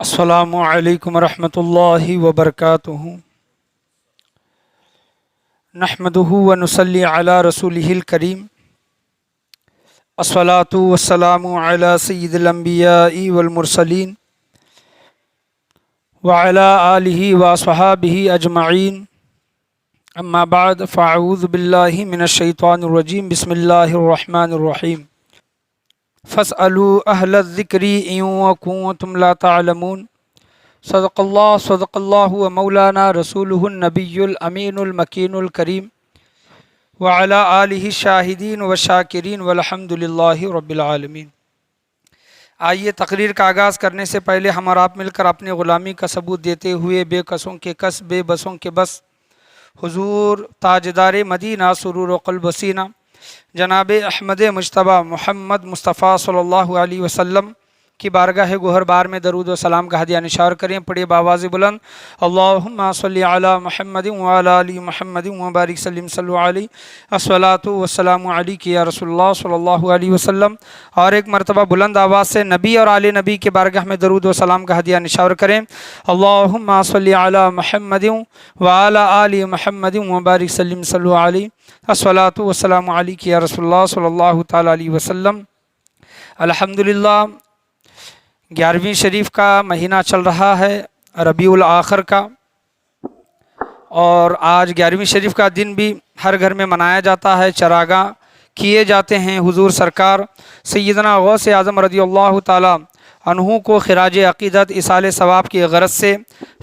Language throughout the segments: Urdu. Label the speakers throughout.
Speaker 1: السلام علیکم ورحمۃ اللہ وبرکاتہ۔ نحمدہ ونصلی علی رسولہ الکریم۔ الصلاۃ والسلام علی سید الانبیاء والمرسلین وعلی آلہ واصحابہ اجمعین، اما بعد فاعوذ باللہ من الشیطان الرجیم، بسم اللہ الرحمن الرحیم۔ فاسألوا اہل الذکر ان کنتم لا تعلمون۔ صدق اللہ و مولانا رسولہ النبی الامین المکین الکریم، وعلی آلہ الشاہدین والشاکرین والحمد للہ رب العالمین۔ آئیے تقریر کا آغاز کرنے سے پہلے ہم اور آپ مل کر اپنی غلامی کا ثبوت دیتے ہوئے بے کسوں کے کس بے بسوں کے بس حضور تاجدار مدینہ سرور و قلب و سینہ جناب احمد مجتبیٰ محمد مصطفیٰ صلی اللہ علیہ وسلم کی بارگاہ گوہر بار میں درود و سلام کا ہدیہ نثار کریں۔ پڑھیے بآواز بلند، اللہم صلی علی محمد وعلی آل محمد وبارک سلم صلو علیہ الصلاۃ والسلام علیک یا رسول اللہ صلی اللہ علیہ وسلم۔ اور ایک مرتبہ بلند آواز سے نبی اور آل نبی کے بارگاہ میں درود و سلام کا ہدیہ نثار کریں۔ اللہم صلی علی محمد وعلی آل محمد وبارک سلم صلو علیہ الصلاۃ والسلام علیک یا رسول اللہ صلی اللہ تعالیٰ علیہ وسلم۔ الحمدللہ 11ویں شریف کا مہینہ چل رہا ہے، ربیع الآخر کا، اور آج 11ویں شریف کا دن بھی ہر گھر میں منایا جاتا ہے، چراغاں کیے جاتے ہیں۔ حضور سرکار سیدنا غوث اعظم رضی اللہ تعالیٰ عنہ کو خراج عقیدت اصال ثواب کی غرض سے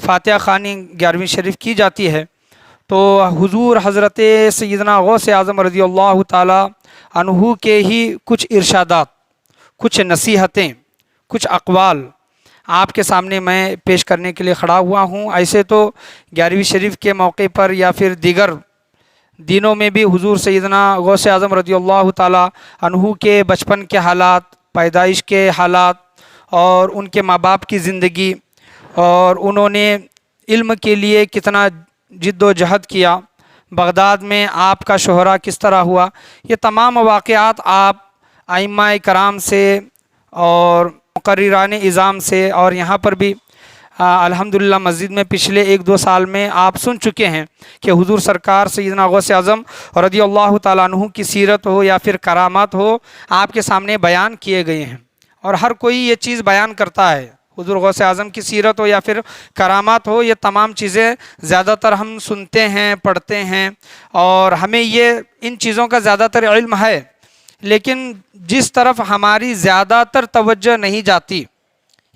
Speaker 1: فاتحہ خوانی 11ویں شریف کی جاتی ہے۔ تو حضور حضرت سیدنا غوث اعظم رضی اللہ تعالیٰ عنہ کے ہی کچھ ارشادات، کچھ نصیحتیں، کچھ اقوال آپ کے سامنے میں پیش کرنے کے لیے کھڑا ہوا ہوں۔ ایسے تو 11ویں شریف کے موقع پر یا پھر دیگر دنوں میں بھی حضور سیدنا غوث اعظم رضی اللہ تعالیٰ عنہ کے بچپن کے حالات، پیدائش کے حالات اور ان کے ماں باپ کی زندگی، اور انہوں نے علم کے لیے کتنا جد و جہد کیا، بغداد میں آپ کا شہرہ کس طرح ہوا، یہ تمام واقعات آپ ائمہ کرام سے اور مقرران اعظام سے اور یہاں پر بھی الحمدللہ مسجد میں پچھلے 1-2 سال میں آپ سن چکے ہیں کہ حضور سرکار سیدنا غوث اعظم رضی اللہ تعالیٰ عنہ کی سیرت ہو یا پھر کرامات ہو، آپ کے سامنے بیان کیے گئے ہیں، اور ہر کوئی یہ چیز بیان کرتا ہے۔ حضور غوث اعظم کی سیرت ہو یا پھر کرامات ہو، یہ تمام چیزیں زیادہ تر ہم سنتے ہیں، پڑھتے ہیں، اور ہمیں یہ ان چیزوں کا زیادہ تر علم ہے، لیکن جس طرف ہماری زیادہ تر توجہ نہیں جاتی،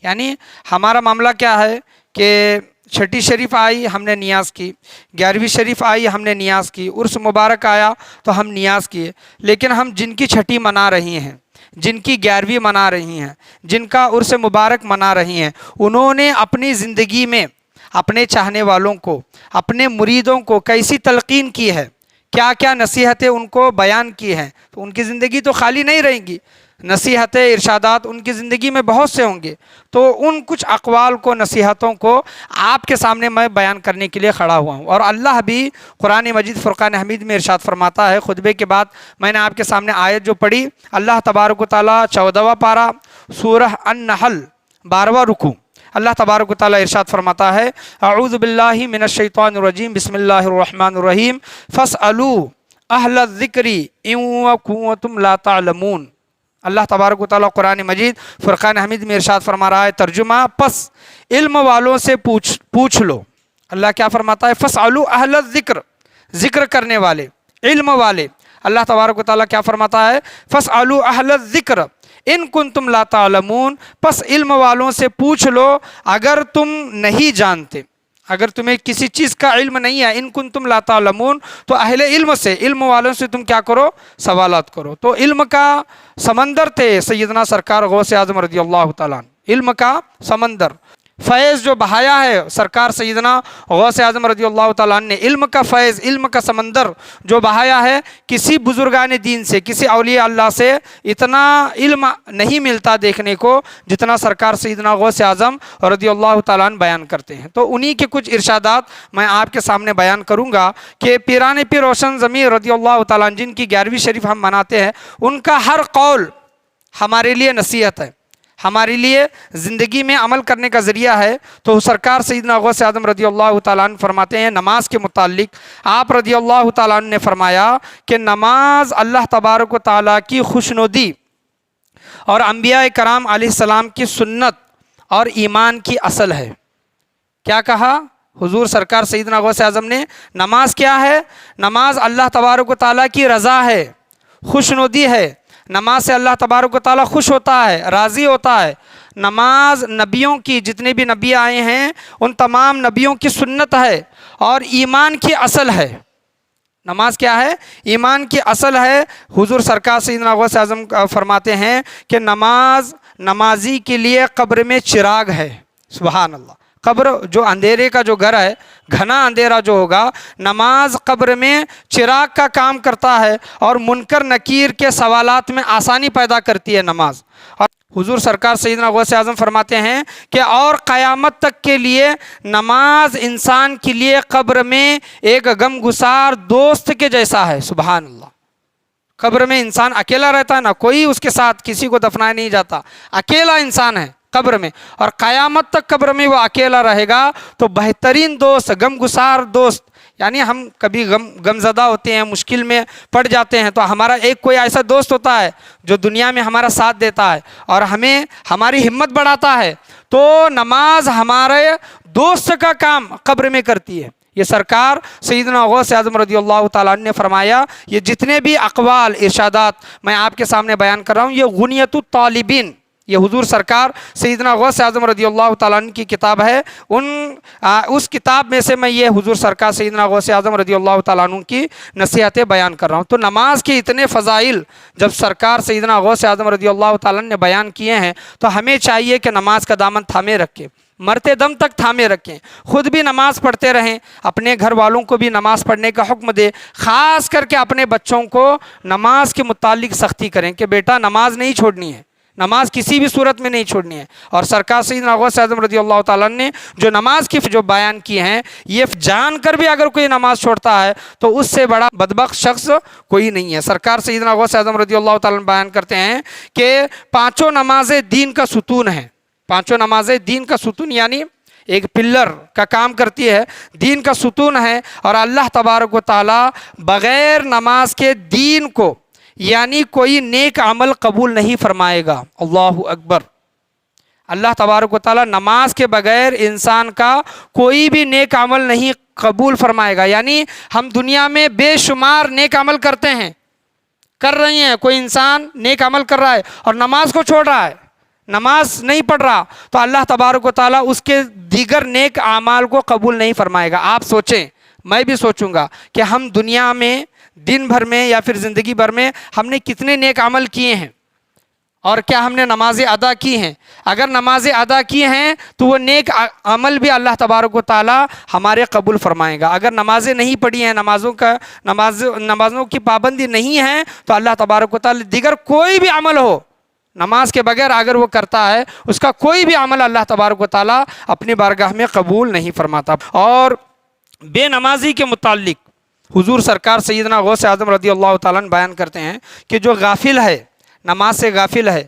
Speaker 1: یعنی ہمارا معاملہ کیا ہے کہ چھٹی شریف آئی ہم نے نیاز کی، 11ویں شریف آئی ہم نے نیاز کی، عرس مبارک آیا تو ہم نیاز کیے، لیکن ہم جن کی چھٹی منا رہی ہیں، جن کی 11ویں منا رہی ہیں، جن کا عرس مبارک منا رہی ہیں، انہوں نے اپنی زندگی میں اپنے چاہنے والوں کو، اپنے مریدوں کو کیسی تلقین کی ہے، کیا کیا نصیحتیں ان کو بیان کی ہیں، تو ان کی زندگی تو خالی نہیں رہیں گی، نصیحتیں ارشادات ان کی زندگی میں بہت سے ہوں گے۔ تو ان کچھ اقوال کو، نصیحتوں کو آپ کے سامنے میں بیان کرنے کے لیے کھڑا ہوا ہوں۔ اور اللہ بھی قرآن مجید فرقان حمید میں ارشاد فرماتا ہے، خطبے کے بعد میں نے آپ کے سامنے آیت جو پڑھی، اللہ تبارک و تعالیٰ 14واں پارہ سورہ النحل 12واں رکوع، اللہ تبارک و تعالیٰ ارشاد فرماتا ہے، اعوذ باللہ من الشیطان الرجیم، بسم اللہ الرحمن الرحیم، فاسألوا اہل الذکر ان کنتم لا تعلمون۔ اللہ تبارک و تعالیٰ قرآن مجید فرقان حمید میں ارشاد فرما رہا ہے، ترجمہ، پس علم والوں سے پوچھ لو۔ اللہ کیا فرماتا ہے؟ فاسألوا اہل الذکر، ذکر کرنے والے، علم والے۔ اللہ تبارک و تعالیٰ کیا فرماتا ہے؟ فاسألوا اہل الذکر ان کنتم لا تعلمون، پس علم والوں سے پوچھ لو اگر تم نہیں جانتے، اگر تمہیں کسی چیز کا علم نہیں ہے، ان کنتم لا تعلمون، تو اہل علم سے، علم والوں سے تم کیا کرو؟ سوالات کرو۔ تو علم کا سمندر تھے سیدنا سرکار غوث اعظم رضی اللہ تعالیٰ عنہ، علم کا سمندر، فیض جو بہایا ہے سرکار سیدنا غوث اعظم رضی اللہ تعالیٰ عنہ نے، علم کا فیض، علم کا سمندر جو بہایا ہے، کسی بزرگان دین سے، کسی اولیاء اللہ سے اتنا علم نہیں ملتا دیکھنے کو جتنا سرکار سیدنا غوث اعظم رضی اللہ تعالیٰ عنہ بیان کرتے ہیں۔ تو انہی کے کچھ ارشادات میں آپ کے سامنے بیان کروں گا کہ پیران پیر روشن ضمیر رضی اللہ تعالیٰ عنہ جن کی 11ویں شریف ہم مناتے ہیں، ان کا ہر قول ہمارے لیے نصیحت ہے، ہمارے لیے زندگی میں عمل کرنے کا ذریعہ ہے، تو سرکار سیدنا غوث اعظم رضی اللہ تعالیٰ عنہ فرماتے ہیں نماز کے متعلق، آپ رضی اللہ تعالیٰ عنہ نے فرمایا کہ نماز اللہ تبارک و تعالیٰ کی خوشنودی اور انبیاء کرام علیہ السلام کی سنت اور ایمان کی اصل ہے۔ کیا کہا حضور سرکار سیدنا غوث اعظم نے؟ نماز کیا ہے؟ نماز اللہ تبارک و تعالیٰ کی رضا ہے، خوشنودی ہے۔ نماز سے اللہ تبارک و تعالیٰ خوش ہوتا ہے، راضی ہوتا ہے۔ نماز نبیوں کی، جتنے بھی نبی آئے ہیں ان تمام نبیوں کی سنت ہے اور ایمان کی اصل ہے۔ نماز کیا ہے؟ ایمان کی اصل ہے۔ حضور سرکار سیدنا غوث اعظم فرماتے ہیں کہ نماز نمازی کے لیے قبر میں چراغ ہے۔ سبحان اللہ۔ قبر جو اندھیرے کا جو گھر ہے، گھنا اندھیرا جو ہوگا، نماز قبر میں چراغ کا کام کرتا ہے اور منکر نکیر کے سوالات میں آسانی پیدا کرتی ہے نماز۔ اور حضور سرکار سیدنا غوث اعظم فرماتے ہیں کہ اور قیامت تک کے لیے نماز انسان کے لیے قبر میں ایک غم گسار دوست کے جیسا ہے۔ سبحان اللہ۔ قبر میں انسان اکیلا رہتا ہے نا، کوئی اس کے ساتھ کسی کو دفنایا نہیں جاتا، اکیلا انسان ہے قبر میں، اور قیامت تک قبر میں وہ اکیلا رہے گا۔ تو بہترین دوست، غم گسار دوست، یعنی ہم کبھی غم زدہ ہوتے ہیں، مشکل میں پڑ جاتے ہیں، تو ہمارا ایک کوئی ایسا دوست ہوتا ہے جو دنیا میں ہمارا ساتھ دیتا ہے اور ہمیں ہماری ہمت بڑھاتا ہے۔ تو نماز ہمارے دوست کا کام قبر میں کرتی ہے۔ یہ سرکار سیدنا غوث اعظم رضی اللہ تعالیٰ عنہ نے فرمایا۔ یہ جتنے بھی اقوال ارشادات میں آپ کے سامنے بیان کر رہا ہوں، یہ غنیۃ الطالبین، یہ حضور سرکار سیدنا غوث اعظم رضی اللہ تعالیٰ عنہ کی کتاب ہے۔ اس کتاب میں سے میں یہ حضور سرکار سیدنا غوث اعظم رضی اللہ تعالیٰ عنہ کی نصیحتیں بیان کر رہا ہوں۔ تو نماز کے اتنے فضائل جب سرکار سیدنا غوث اعظم رضی اللہ تعالیٰ عنہ نے بیان کیے ہیں، تو ہمیں چاہیے کہ نماز کا دامن تھامے رکھیں، مرتے دم تک تھامے رکھیں، خود بھی نماز پڑھتے رہیں، اپنے گھر والوں کو بھی نماز پڑھنے کا حکم دیں، خاص کر کے اپنے بچوں کو نماز کے متعلق سختی کریں کہ بیٹا نماز نہیں چھوڑنی ہے، نماز کسی بھی صورت میں نہیں چھوڑنی ہے۔ اور سرکار سیدنا غوث اعظم رضی اللہ تعالیٰ نے جو نماز کی جو بیان کی ہیں، یہ جان کر بھی اگر کوئی نماز چھوڑتا ہے تو اس سے بڑا بدبخت شخص کوئی نہیں ہے۔ سرکار سیدنا غوث اعظم رضی اللہ تعالیٰ بیان کرتے ہیں کہ پانچوں نمازیں دین کا ستون ہیں۔ پانچوں نمازیں دین کا ستون یعنی ایک پلر کا کام کرتی ہے، دین کا ستون ہے، اور اللہ تبارک و تعالیٰ بغیر نماز کے دین کو یعنی کوئی نیک عمل قبول نہیں فرمائے گا۔ اللہ اکبر۔ اللہ تبارک و تعالیٰ نماز کے بغیر انسان کا کوئی بھی نیک عمل نہیں قبول فرمائے گا۔ یعنی ہم دنیا میں بے شمار نیک عمل کرتے ہیں، کر رہے ہیں، کوئی انسان نیک عمل کر رہا ہے اور نماز کو چھوڑ رہا ہے، نماز نہیں پڑھ رہا، تو اللہ تبارک و تعالیٰ اس کے دیگر نیک اعمال کو قبول نہیں فرمائے گا۔ آپ سوچیں، میں بھی سوچوں گا کہ ہم دنیا میں دن بھر میں یا پھر زندگی بھر میں ہم نے کتنے نیک عمل کیے ہیں، اور کیا ہم نے نمازیں ادا کی ہیں؟ اگر نمازیں ادا کی ہیں تو وہ نیک عمل بھی اللہ تبارک و تعالیٰ ہمارے قبول فرمائے گا۔ اگر نمازیں نہیں پڑھی ہیں، نمازوں کی پابندی نہیں ہے، تو اللہ تبارک و تعالیٰ دیگر کوئی بھی عمل ہو، نماز کے بغیر اگر وہ کرتا ہے، اس کا کوئی بھی عمل اللہ تبارک و تعالیٰ اپنی بارگاہ میں قبول نہیں فرماتا۔ اور بے نمازی کے متعلق حضور سرکار سیدنا غوث اعظم رضی اللہ تعالیٰ عنہ بیان کرتے ہیں کہ جو غافل ہے، نماز سے غافل ہے،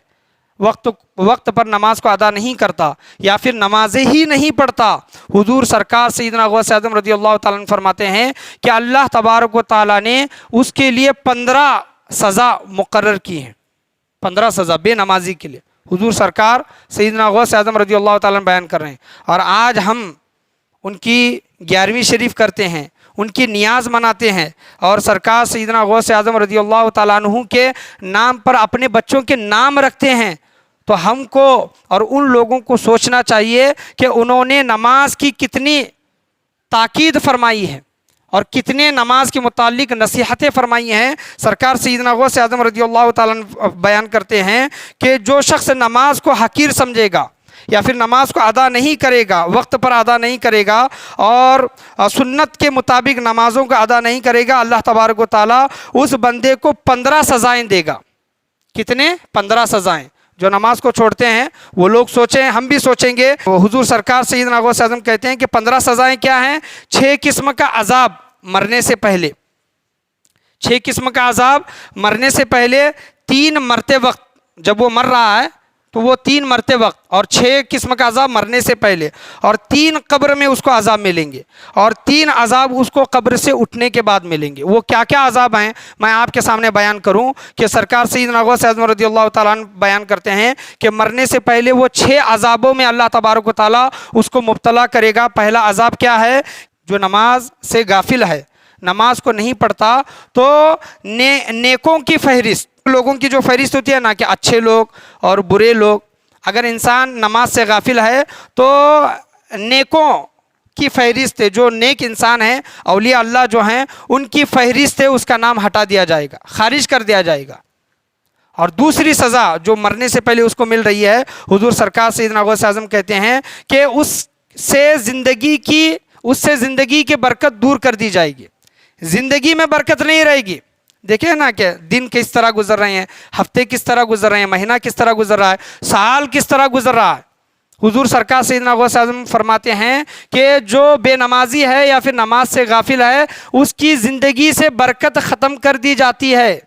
Speaker 1: وقت پر نماز کو ادا نہیں کرتا یا پھر نمازیں ہی نہیں پڑھتا، حضور سرکار سیدنا غوث اعظم رضی اللہ تعالیٰ عنہ فرماتے ہیں کہ اللہ تبارک و تعالیٰ نے اس کے لیے 15 سزا مقرر کی ہیں۔ 15 سزا بے نمازی کے لیے حضور سرکار سیدنا غوث اعظم رضی اللہ تعالیٰ عنہ بیان کر رہے ہیں، اور آج ہم ان کی 11ویں شریف کرتے ہیں، ان کی نیاز مناتے ہیں، اور سرکار سیدنا غوث اعظم رضی اللہ تعالیٰ عنہ کے نام پر اپنے بچوں کے نام رکھتے ہیں۔ تو ہم کو اور ان لوگوں کو سوچنا چاہیے کہ انہوں نے نماز کی کتنی تاکید فرمائی ہے اور کتنے نماز کے متعلق نصیحتیں فرمائی ہیں۔ سرکار سیدنا غوث اعظم رضی اللہ تعالیٰ عنہ بیان کرتے ہیں کہ جو شخص نماز کو حقیر سمجھے گا یا پھر نماز کو ادا نہیں کرے گا، وقت پر ادا نہیں کرے گا اور سنت کے مطابق نمازوں کو ادا نہیں کرے گا، اللہ تبارک و تعالیٰ اس بندے کو 15 سزائیں دے گا۔ کتنے؟ 15 سزائیں۔ جو نماز کو چھوڑتے ہیں وہ لوگ سوچیں، ہم بھی سوچیں گے۔ حضور سرکار سیدنا غوث اعظم کہتے ہیں کہ 15 سزائیں کیا ہیں؟ 6 قسم کا عذاب مرنے سے پہلے، 6 قسم کا عذاب مرنے سے پہلے، 3 مرتے وقت جب وہ مر رہا ہے تو وہ 3 مرتے وقت اور 6 قسم کا عذاب مرنے سے پہلے، اور 3 قبر میں اس کو عذاب ملیں گے، اور 3 عذاب اس کو قبر سے اٹھنے کے بعد ملیں گے۔ وہ کیا کیا عذاب ہیں میں آپ کے سامنے بیان کروں کہ سرکار سیدنا غوث اعظم رضی اللہ تعالیٰ عنہ بیان کرتے ہیں کہ مرنے سے پہلے وہ 6 عذابوں میں اللہ تبارک و تعالیٰ اس کو مبتلا کرے گا۔ پہلا عذاب کیا ہے؟ جو نماز سے غافل ہے، نماز کو نہیں پڑھتا، تو نیکوں کی فہرست، لوگوں کی جو فہرست ہوتی ہے نا کہ اچھے لوگ اور برے لوگ، اگر انسان نماز سے غافل ہے تو نیکوں کی فہرست ہے، جو نیک انسان ہیں، اولیاء اللہ جو ہیں، ان کی فہرست ہے، اس کا نام ہٹا دیا جائے گا، خارج کر دیا جائے گا۔ اور دوسری سزا جو مرنے سے پہلے اس کو مل رہی ہے، حضور سرکار سیدنا غوث اعظم کہتے ہیں کہ اس سے زندگی کی برکت دور کر دی جائے گی، زندگی میں برکت نہیں رہے گی۔ دیکھیں نا کہ دن کس طرح گزر رہے ہیں، ہفتے کس طرح گزر رہے ہیں، مہینہ کس طرح گزر رہا ہے، سال کس طرح گزر رہا ہے۔ حضور سرکار سیدنا غوث اعظم فرماتے ہیں کہ جو بے نمازی ہے یا پھر نماز سے غافل ہے، اس کی زندگی سے برکت ختم کر دی جاتی ہے۔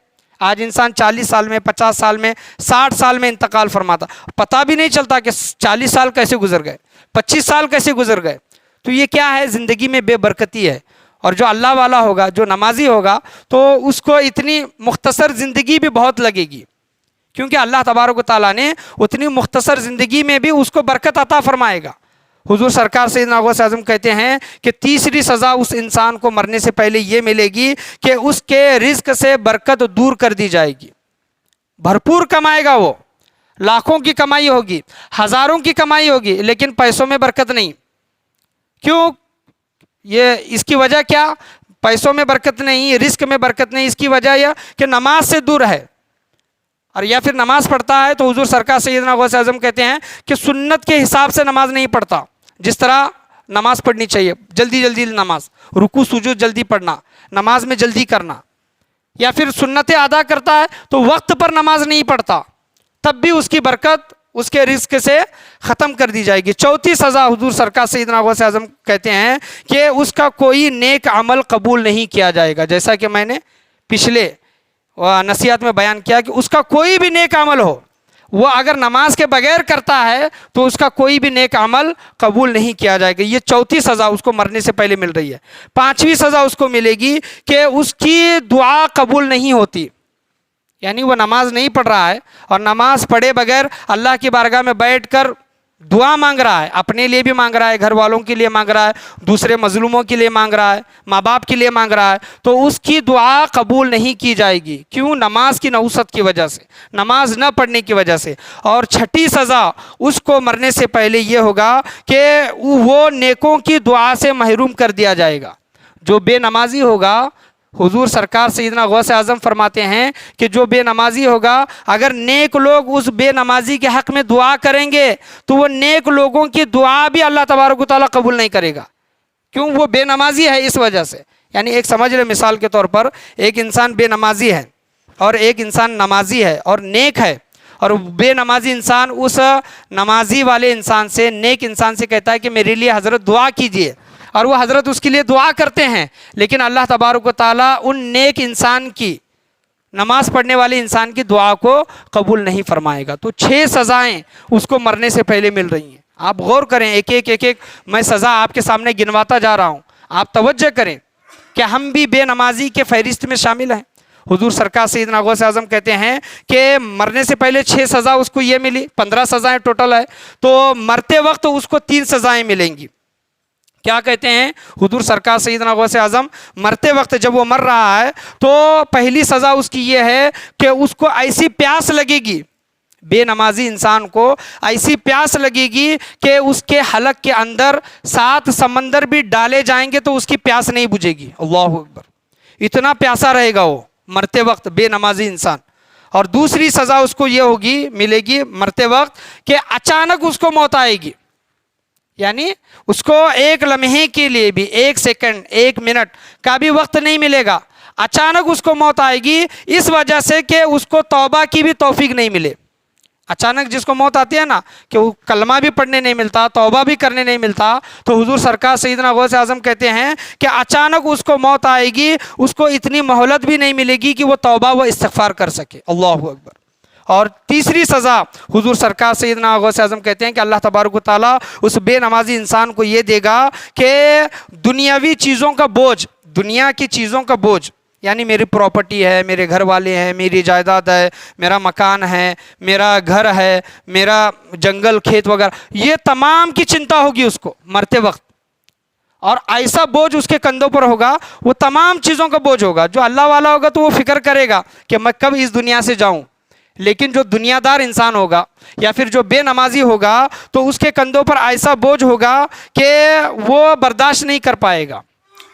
Speaker 1: آج انسان 40 سال میں، 50 سال میں، 60 سال میں انتقال فرماتا، پتہ بھی نہیں چلتا کہ 40 سال کیسے گزر گئے، 25 سال کیسے گزر گئے۔ تو یہ کیا ہے؟ زندگی میں بے برکتی ہے۔ اور جو اللہ والا ہوگا، جو نمازی ہوگا، تو اس کو اتنی مختصر زندگی بھی بہت لگے گی، کیونکہ اللہ تبارک و تعالیٰ نے اتنی مختصر زندگی میں بھی اس کو برکت عطا فرمائے گا۔ حضور سرکار سیدنا غوث اعظم کہتے ہیں کہ تیسری سزا اس انسان کو مرنے سے پہلے یہ ملے گی کہ اس کے رزق سے برکت دور کر دی جائے گی۔ بھرپور کمائے گا، وہ لاکھوں کی کمائی ہوگی، ہزاروں کی کمائی ہوگی، لیکن پیسوں میں برکت نہیں۔ کیوں؟ یہ اس کی وجہ کیا؟ پیسوں میں برکت نہیں، رزق میں برکت نہیں، اس کی وجہ یہ کہ نماز سے دور ہے، اور یا پھر نماز پڑھتا ہے تو حضور سرکار سیدنا غوث اعظم کہتے ہیں کہ سنت کے حساب سے نماز نہیں پڑھتا، جس طرح نماز پڑھنی چاہیے، جلدی جلدی نماز، رکوع سجود جلدی پڑھنا، نماز میں جلدی کرنا، یا پھر سنتیں ادا کرتا ہے تو وقت پر نماز نہیں پڑھتا، تب بھی اس کی برکت اس کے رزق سے ختم کر دی جائے گی۔ چوتھی سزا حضور سرکار سیدنا غوث اعظم کہتے ہیں کہ اس کا کوئی نیک عمل قبول نہیں کیا جائے گا، جیسا کہ میں نے پچھلے نصیحت میں بیان کیا کہ اس کا کوئی بھی نیک عمل ہو، وہ اگر نماز کے بغیر کرتا ہے تو اس کا کوئی بھی نیک عمل قبول نہیں کیا جائے گا۔ یہ چوتھی سزا اس کو مرنے سے پہلے مل رہی ہے۔ پانچویں سزا اس کو ملے گی کہ اس کی دعا قبول نہیں ہوتی، یعنی وہ نماز نہیں پڑھ رہا ہے اور نماز پڑھے بغیر اللہ کی بارگاہ میں بیٹھ کر دعا مانگ رہا ہے، اپنے لیے بھی مانگ رہا ہے، گھر والوں کے لیے مانگ رہا ہے، دوسرے مظلوموں کے لیے مانگ رہا ہے، ماں باپ کے لیے مانگ رہا ہے، تو اس کی دعا قبول نہیں کی جائے گی۔ کیوں؟ نماز کی نحوست کی وجہ سے، نماز نہ پڑھنے کی وجہ سے۔ اور چھٹی سزا اس کو مرنے سے پہلے یہ ہوگا کہ وہ نیکوں کی دعا سے محروم کر دیا جائے گا۔ جو بے نمازی ہوگا، حضور سرکار سیدنا غوث اعظم فرماتے ہیں کہ جو بے نمازی ہوگا، اگر نیک لوگ اس بے نمازی کے حق میں دعا کریں گے تو وہ نیک لوگوں کی دعا بھی اللہ تبارک و تعالیٰ قبول نہیں کرے گا۔ کیوں؟ وہ بے نمازی ہے، اس وجہ سے۔ یعنی ایک سمجھ لیں، مثال کے طور پر ایک انسان بے نمازی ہے اور ایک انسان نمازی ہے اور نیک ہے، اور بے نمازی انسان اس نمازی والے انسان سے، نیک انسان سے کہتا ہے کہ میرے لیے حضرت دعا کیجئے، اور وہ حضرت اس کے لیے دعا کرتے ہیں، لیکن اللہ تبارک و تعالیٰ ان نیک انسان کی، نماز پڑھنے والے انسان کی دعا کو قبول نہیں فرمائے گا۔ تو 6 سزائیں اس کو مرنے سے پہلے مل رہی ہیں۔ آپ غور کریں، ایک ایک میں سزا آپ کے سامنے گنواتا جا رہا ہوں، آپ توجہ کریں کہ ہم بھی بے نمازی کے فہرست میں شامل ہیں۔ حضور سرکار سیدنا غوث اعظم کہتے ہیں کہ مرنے سے پہلے 6 سزا اس کو یہ ملی، 15 سزائیں ٹوٹل ہے، تو مرتے وقت اس کو 3 سزائیں ملیں گی۔ کیا کہتے ہیں حضور سرکار سیدنا غوث اعظم؟ مرتے وقت جب وہ مر رہا ہے تو پہلی سزا اس کی یہ ہے کہ اس کو ایسی پیاس لگے گی، بے نمازی انسان کو ایسی پیاس لگے گی کہ اس کے حلق کے اندر 7 سمندر بھی ڈالے جائیں گے تو اس کی پیاس نہیں بجھے گی۔ اللہ اکبر! اتنا پیاسا رہے گا وہ مرتے وقت، بے نمازی انسان۔ اور دوسری سزا اس کو یہ ہوگی، ملے گی مرتے وقت، کہ اچانک اس کو موت آئے گی، یعنی اس کو ایک لمحے کے لیے بھی، 1 سیکنڈ، 1 منٹ کا بھی وقت نہیں ملے گا، اچانک اس کو موت آئے گی، اس وجہ سے کہ اس کو توبہ کی بھی توفیق نہیں ملے۔ اچانک جس کو موت آتی ہے نا کہ وہ کلمہ بھی پڑھنے نہیں ملتا، توبہ بھی کرنے نہیں ملتا، تو حضور سرکار سیدنا غوث اعظم کہتے ہیں کہ اچانک اس کو موت آئے گی، اس کو اتنی مہلت بھی نہیں ملے گی کہ وہ توبہ و استغفار کر سکے۔ اللہ اکبر! اور تیسری سزا حضور سرکار سیدنا غوث اعظم کہتے ہیں کہ اللہ تبارک و تعالیٰ اس بے نمازی انسان کو یہ دے گا کہ دنیاوی چیزوں کا بوجھ، دنیا کی چیزوں کا بوجھ، یعنی میری پراپرٹی ہے، میرے گھر والے ہیں، میری جائیداد ہے، میرا مکان ہے، میرا گھر ہے، میرا جنگل کھیت وغیرہ، یہ تمام کی چنتا ہوگی اس کو مرتے وقت، اور ایسا بوجھ اس کے کندھوں پر ہوگا، وہ تمام چیزوں کا بوجھ ہوگا۔ جو اللہ والا ہوگا تو وہ فکر کرے گا کہ میں کب اس دنیا سے جاؤں، لیکن جو دنیا دار انسان ہوگا یا پھر جو بے نمازی ہوگا تو اس کے کندھوں پر ایسا بوجھ ہوگا کہ وہ برداشت نہیں کر پائے گا۔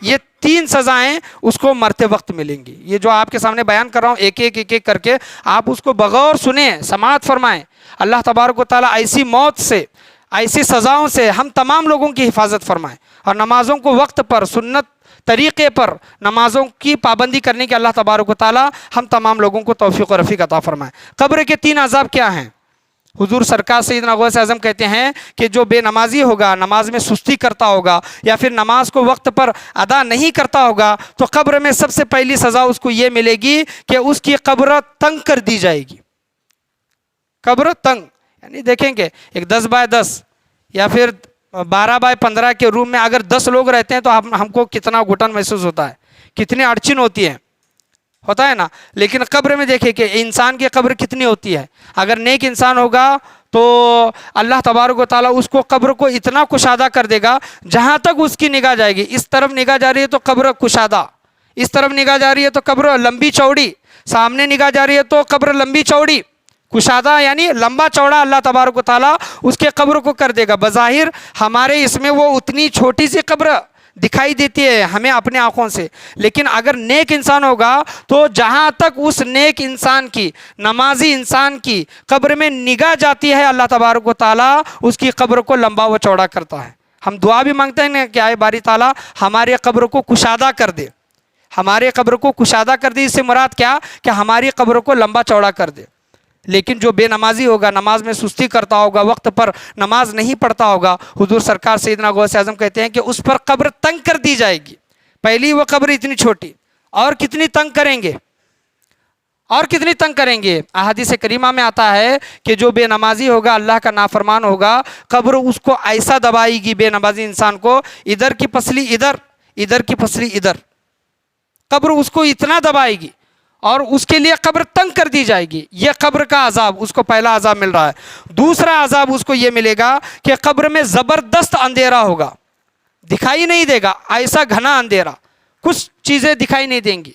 Speaker 1: یہ تین سزائیں اس کو مرتے وقت ملیں گی۔ یہ جو آپ کے سامنے بیان کر رہا ہوں ایک ایک کر کے آپ اس کو بغور سنیں، سماعت فرمائیں۔ اللہ تبارک و تعالیٰ ایسی موت سے، ایسی سزاؤں سے ہم تمام لوگوں کی حفاظت فرمائیں، اور نمازوں کو وقت پر، سنت طریقے پر نمازوں کی پابندی کرنے کے اللہ تبارک و تعالیٰ ہم تمام لوگوں کو توفیق و رفیق عطا فرمائیں۔ قبر کے تین عذاب کیا ہیں؟ حضور سرکار سیدنا غوث اعظم کہتے ہیں کہ جو بے نمازی ہوگا، نماز میں سستی کرتا ہوگا یا پھر نماز کو وقت پر ادا نہیں کرتا ہوگا، تو قبر میں سب سے پہلی سزا اس کو یہ ملے گی کہ اس کی قبر تنگ کر دی جائے گی۔ قبر تنگ یعنی دیکھیں کہ ایک 10x10 یا پھر 12x15 کے روم میں اگر 10 لوگ رہتے ہیں تو ہم کو کتنا گھٹن محسوس ہوتا ہے، کتنی اڑچن ہوتی ہے، ہوتا ہے نا۔ لیکن قبر میں دیکھیں کہ انسان کی قبر کتنی ہوتی ہے۔ اگر نیک انسان ہوگا تو اللہ تبارک و تعالیٰ اس کو قبر کو اتنا کشادہ کر دے گا، جہاں تک اس کی نگاہ جائے گی، اس طرف نگاہ جا رہی ہے تو قبر کشادہ، اس طرف نگاہ جا رہی ہے تو قبر لمبی چوڑی، سامنے نگاہ جا رہی ہے تو قبر لمبی چوڑی، کشادہ یعنی لمبا چوڑا اللہ تبارک و تعالیٰ اس کے قبر کو کر دے گا۔ بظاہر ہمارے اس میں وہ اتنی چھوٹی سی قبر دکھائی دیتی ہے ہمیں اپنے آنکھوں سے، لیکن اگر نیک انسان ہوگا تو جہاں تک اس نیک انسان کی، نمازی انسان کی قبر میں نگاہ جاتی ہے، اللہ تبارک و تعالیٰ اس کی قبر کو لمبا و چوڑا کرتا ہے۔ ہم دعا بھی مانگتے ہیں کہ اے باری تعالیٰ ہمارے قبر کو کشادہ کر دے، ہمارے قبر کو کشادہ کر دے، اس سے مراد کیا کہ ہماری قبر کو لمبا چوڑا کر دے۔ لیکن جو بے نمازی ہوگا، نماز میں سستی کرتا ہوگا، وقت پر نماز نہیں پڑھتا ہوگا، حضور سرکار سیدنا غوث اعظم کہتے ہیں کہ اس پر قبر تنگ کر دی جائے گی۔ پہلی وہ قبر اتنی چھوٹی، اور کتنی تنگ کریں گے، اور کتنی تنگ کریں گے۔ احادیث کریمہ میں آتا ہے کہ جو بے نمازی ہوگا، اللہ کا نافرمان ہوگا، قبر اس کو ایسا دبائے گی، بے نمازی انسان کو، ادھر کی پسلی ادھر، ادھر کی پسلی ادھر، قبر اس کو اتنا دبائے گی اور اس کے لیے قبر تنگ کر دی جائے گی۔ یہ قبر کا عذاب اس کو پہلا عذاب مل رہا ہے۔ دوسرا عذاب اس کو یہ ملے گا کہ قبر میں زبردست اندھیرا ہوگا، دکھائی نہیں دے گا، ایسا گھنا اندھیرا، کچھ چیزیں دکھائی نہیں دیں گی۔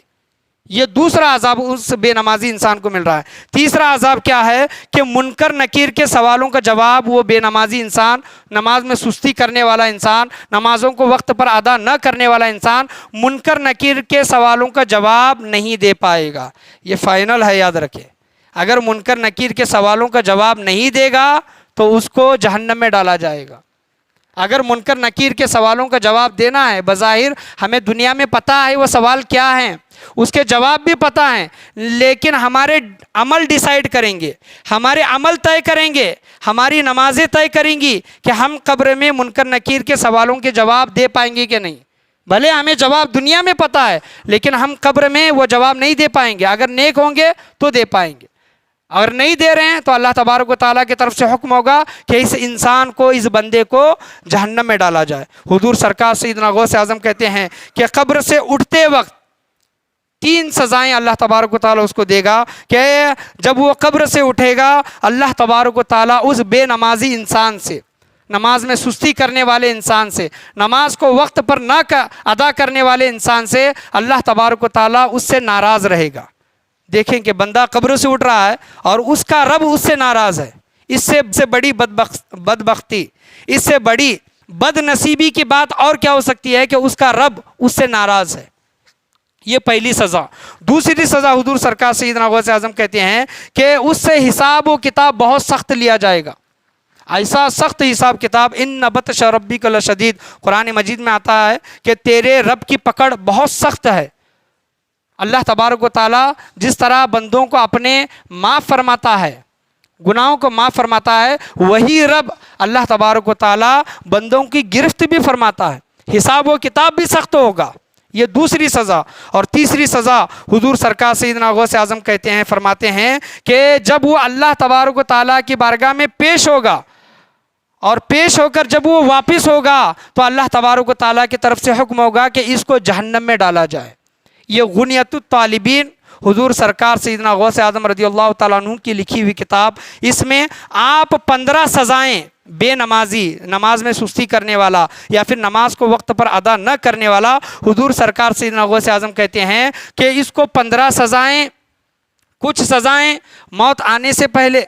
Speaker 1: یہ دوسرا عذاب اس بے نمازی انسان کو مل رہا ہے۔ تیسرا عذاب کیا ہے کہ منکر نکیر کے سوالوں کا جواب وہ بے نمازی انسان، نماز میں سستی کرنے والا انسان، نمازوں کو وقت پر ادا نہ کرنے والا انسان منکر نکیر کے سوالوں کا جواب نہیں دے پائے گا۔ یہ فائنل ہے، یاد رکھے، اگر منکر نکیر کے سوالوں کا جواب نہیں دے گا تو اس کو جہنم میں ڈالا جائے گا۔ اگر منکر نکیر کے سوالوں کا جواب دینا ہے، بظاہر ہمیں دنیا میں پتہ ہے وہ سوال کیا ہیں، اس کے جواب بھی پتہ ہیں، لیکن ہمارے عمل ڈیسائیڈ کریں گے، ہمارے عمل طے کریں گے، ہماری نمازیں طے کریں گی کہ ہم قبر میں منکر نکیر کے سوالوں کے جواب دے پائیں گے کہ نہیں۔ بھلے ہمیں جواب دنیا میں پتہ ہے، لیکن ہم قبر میں وہ جواب نہیں دے پائیں گے۔ اگر نیک ہوں گے تو دے پائیں گے، اگر نہیں دے رہے ہیں تو اللہ تبارک و تعالیٰ کی طرف سے حکم ہوگا کہ اس انسان کو، اس بندے کو جہنم میں ڈالا جائے۔ حضور سرکار سیدنا غوث اعظم کہتے ہیں کہ قبر سے اٹھتے وقت 3 سزائیں اللہ تبارک و تعالیٰ اس کو دے گا کہ جب وہ قبر سے اٹھے گا، اللہ تبارک و تعالیٰ اس بے نمازی انسان سے، نماز میں سستی کرنے والے انسان سے، نماز کو وقت پر نہ ادا کرنے والے انسان سے، اللہ تبارک و تعالیٰ اس سے ناراض رہے گا۔ دیکھیں کہ بندہ قبر سے اٹھ رہا ہے اور اس کا رب اس سے ناراض ہے۔ اس سے بڑی بدبختی، اس سے بڑی بد نصیبی کی بات اور کیا ہو سکتی ہے کہ اس کا رب اس سے ناراض ہے۔ یہ پہلی سزا۔ دوسری سزا حضور سرکار سیدنا غوث اعظم کہتے ہیں کہ اس سے حساب و کتاب بہت سخت لیا جائے گا، ایسا سخت حساب کتاب، ان بطش ربک لشدید، قرآن مجید میں آتا ہے کہ تیرے رب کی پکڑ بہت سخت ہے۔ اللہ تبارک و تعالیٰ جس طرح بندوں کو اپنے معاف فرماتا ہے، گناہوں کو معاف فرماتا ہے، وہی رب اللہ تبارک و تعالیٰ بندوں کی گرفت بھی فرماتا ہے، حساب و کتاب بھی سخت ہوگا۔ یہ دوسری سزا۔ اور تیسری سزا حضور سرکار سیدنا غوث اعظم کہتے ہیں، فرماتے ہیں کہ جب وہ اللہ تبارک و تعالیٰ کی بارگاہ میں پیش ہوگا اور پیش ہو کر جب وہ واپس ہوگا تو اللہ تبارک و تعالیٰ کی طرف سے حکم ہوگا کہ اس کو جہنم میں ڈالا جائے۔ یہ غنیۃ الطالبین حضور سرکار سیدنا غوث اعظم رضی اللہ تعالیٰ عنہ کی لکھی ہوئی کتاب، اس میں آپ 15 سزائیں بے نمازی، نماز میں سستی کرنے والا یا پھر نماز کو وقت پر ادا نہ کرنے والا، حضور سرکار سیدنا غوث اعظم کہتے ہیں کہ اس کو 15 سزائیں، کچھ سزائیں موت آنے سے پہلے،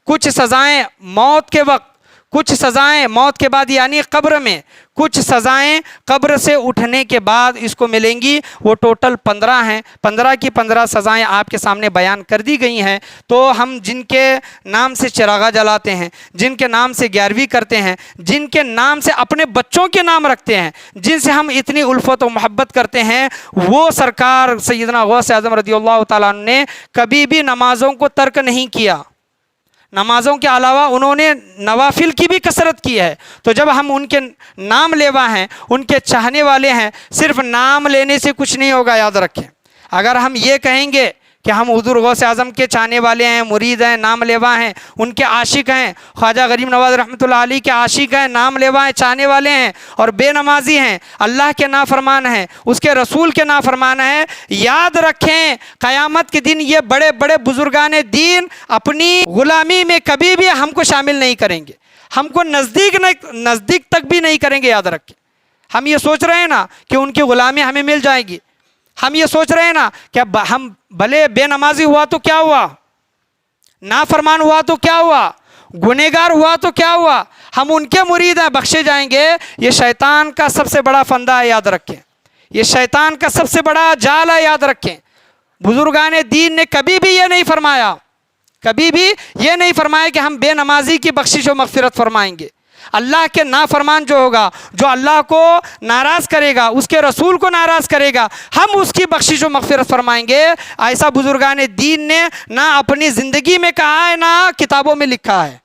Speaker 1: کچھ سزائیں موت کے وقت، کچھ سزائیں موت کے بعد یعنی قبر میں، کچھ سزائیں قبر سے اٹھنے کے بعد اس کو ملیں گی۔ وہ ٹوٹل 15 ہیں۔ 15 کی 15 سزائیں آپ کے سامنے بیان کر دی گئی ہیں۔ تو ہم جن کے نام سے چراغاں جلاتے ہیں، جن کے نام سے 11ویں کرتے ہیں، جن کے نام سے اپنے بچوں کے نام رکھتے ہیں، جن سے ہم اتنی الفت و محبت کرتے ہیں، وہ سرکار سیدنا غوث اعظم رضی اللہ تعالیٰ عنہ نے کبھی بھی نمازوں کو ترک نہیں کیا۔ نمازوں کے علاوہ انہوں نے نوافل کی بھی کثرت کی ہے۔ تو جب ہم ان کے نام لیوا ہیں، ان کے چاہنے والے ہیں، صرف نام لینے سے کچھ نہیں ہوگا، یاد رکھیں۔ اگر ہم یہ کہیں گے کہ ہم حضور غوث اعظم کے چاہنے والے ہیں، مرید ہیں، نام لیوا ہیں، ان کے عاشق ہیں، خواجہ غریب نواز رحمۃ اللہ علیہ کے عاشق ہیں، نام لیوا ہیں، چاہنے والے ہیں، اور بے نمازی ہیں، اللہ کے نافرمان ہیں، اس کے رسول کے نافرمان ہیں، یاد رکھیں قیامت کے دن یہ بڑے بڑے بزرگان دین اپنی غلامی میں کبھی بھی ہم کو شامل نہیں کریں گے، ہم کو نزدیک تک بھی نہیں کریں گے، یاد رکھیں۔ ہم یہ سوچ رہے ہیں نا کہ ان کی غلامی ہمیں مل جائے گی، ہم یہ سوچ رہے ہیں نا کہ ہم بھلے بے نمازی ہوا تو کیا ہوا، نافرمان ہوا تو کیا ہوا، گنہگار ہوا تو کیا ہوا، ہم ان کے مرید ہیں، بخشے جائیں گے۔ یہ شیطان کا سب سے بڑا فندہ ہے، یاد رکھیں۔ یہ شیطان کا سب سے بڑا جال ہے، یاد رکھیں۔ بزرگان دین نے کبھی بھی یہ نہیں فرمایا، کبھی بھی یہ نہیں فرمایا کہ ہم بے نمازی کی بخشش و مغفرت فرمائیں گے۔ اللہ کے نافرمان جو ہوگا، جو اللہ کو ناراض کرے گا، اس کے رسول کو ناراض کرے گا، ہم اس کی بخشش و مغفرت فرمائیں گے۔ ایسا بزرگان دین نے نہ اپنی زندگی میں کہا ہے، نہ کتابوں میں لکھا ہے۔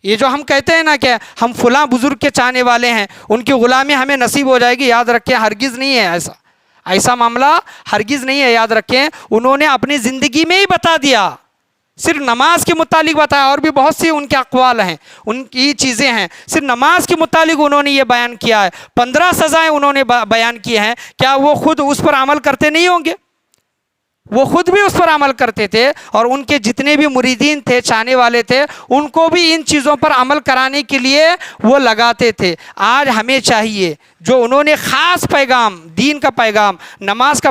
Speaker 1: یہ جو ہم کہتے ہیں نا کہ ہم فلاں بزرگ کے چاہنے والے ہیں، ان کی غلامی ہمیں نصیب ہو جائے گی، یاد رکھیں ہرگز نہیں ہے ایسا معاملہ ہرگز نہیں ہے، یاد رکھیں۔ انہوں نے اپنی زندگی میں ہی بتا دیا، صرف نماز کے متعلق بتایا، اور بھی بہت سی ان کے اقوال ہیں، ان کی چیزیں ہیں، صرف نماز کے متعلق انہوں نے یہ بیان کیا ہے۔ 15 سزائیں انہوں نے بیان کی ہیں۔ کیا وہ خود اس پر عمل کرتے نہیں ہوں گے؟ وہ خود بھی اس پر عمل کرتے تھے، اور ان کے جتنے بھی مریدین تھے، چاہنے والے تھے، ان کو بھی ان چیزوں پر عمل کرانے کے لیے وہ لگاتے تھے۔ آج ہمیں چاہیے جو انہوں نے خاص پیغام، دین کا پیغام، نماز کا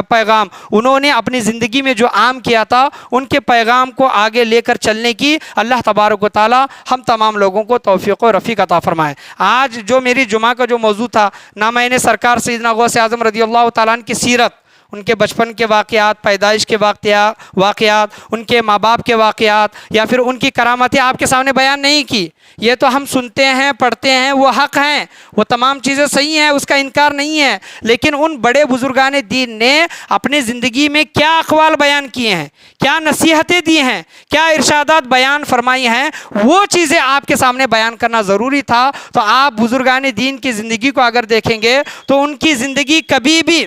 Speaker 1: پیغام انہوں نے اپنی زندگی میں جو عام کیا تھا، ان کے پیغام کو آگے لے کر چلنے کی اللہ تبارک و تعالی ہم تمام لوگوں کو توفیق و رفیق عطا فرمائے۔ آج جو میری جمعہ کا جو موضوع تھا، نہ میں نے سرکار سیدنا غوث اعظم رضی اللہ تعالیٰ عنہ کی سیرت، ان کے بچپن کے واقعات، پیدائش کے واقعات، ان کے ماں باپ کے واقعات، یا پھر ان کی کرامتیں آپ کے سامنے بیان نہیں کی۔ یہ تو ہم سنتے ہیں، پڑھتے ہیں، وہ حق ہیں، وہ تمام چیزیں صحیح ہیں، اس کا انکار نہیں ہے، لیکن ان بڑے بزرگان دین نے اپنی زندگی میں کیا اقوال بیان کیے ہیں، کیا نصیحتیں دی ہیں، کیا ارشادات بیان فرمائی ہیں، وہ چیزیں آپ کے سامنے بیان کرنا ضروری تھا۔ تو آپ بزرگان دین کی زندگی کو اگر دیکھیں گے تو ان کی زندگی کبھی بھی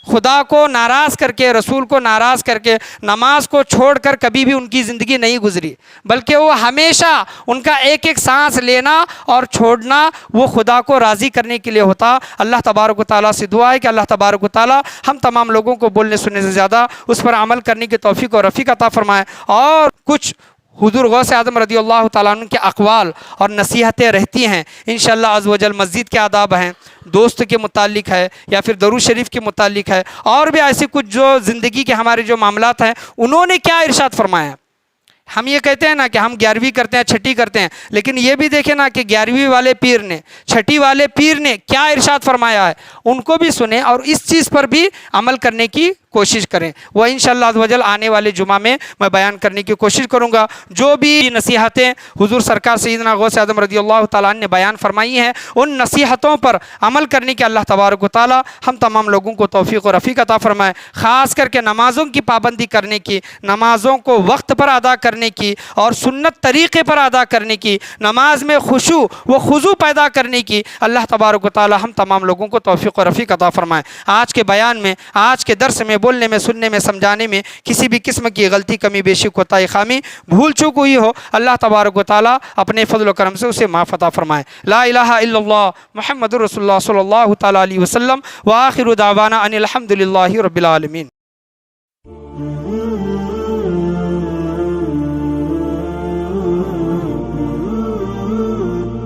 Speaker 1: خدا کو ناراض کر کے، رسول کو ناراض کر کے، نماز کو چھوڑ کر کبھی بھی ان کی زندگی نہیں گزری، بلکہ وہ ہمیشہ ان کا ایک ایک سانس لینا اور چھوڑنا وہ خدا کو راضی کرنے کے لیے ہوتا۔ اللہ تبارک و تعالیٰ سے دعا ہے کہ اللہ تبارک و تعالیٰ ہم تمام لوگوں کو بولنے سننے سے زیادہ اس پر عمل کرنے کی توفیق اور رفیق عطا فرمائے۔ اور کچھ حضور غوث اعظم رضی اللہ تعالیٰ عنہ کے اقوال اور نصیحتیں رہتی ہیں، انشاءاللہ عز و جل مسجد کے آداب ہیں، دوست کے متعلق ہے، یا پھر درود شریف کے متعلق ہے، اور بھی ایسے کچھ جو زندگی کے ہمارے جو معاملات ہیں، انہوں نے کیا ارشاد فرمایا ہے۔ ہم یہ کہتے ہیں نا کہ ہم 11ویں کرتے ہیں، چھٹی کرتے ہیں، لیکن یہ بھی دیکھیں نا کہ 11ویں والے پیر نے، چھٹی والے پیر نے کیا ارشاد فرمایا ہے، ان کو بھی سنیں اور اس چیز پر بھی عمل کرنے کی کوشش کریں. وہ انشاءاللہ عز و جل آنے والے جمعہ میں بیان کرنے کی کوشش کروں گا. جو بھی نصیحتیں حضور سرکار سیدنا غوث اعظم رضی اللہ تعالیٰ عنہ نے بیان فرمائی ہیں ان نصیحتوں پر عمل کرنے کے اللہ تبارک و تعالیٰ ہم تمام لوگوں کو توفیق و رفیق عطا فرمائے. خاص کر کے نمازوں کی پابندی کرنے کی, نمازوں کو وقت پر ادا کرنے کی اور سنت طریقے پر ادا کرنے کی, نماز میں خشوع و خضوع پیدا کرنے کی اللہ تبارک و تعالیٰ ہم تمام لوگوں کو توفیق و رفیق عطا فرمائے. آج کے بیان میں, آج کے درس میں, بولنے میں, سننے میں, سمجھانے میں کسی بھی قسم کی غلطی, کمی, بیشی, کوتاہی, خامی, بھول چوک ہوئی ہو اللہ تبارک و تعالیٰ اپنے فضل و کرم سے اسے معاف عطا فرمائے. لا الہ الا اللہ محمد رسول اللہ صلی اللہ تعالیٰ علیہ وسلم. وآخر دعوانا ان الحمد للہ رب العالمین.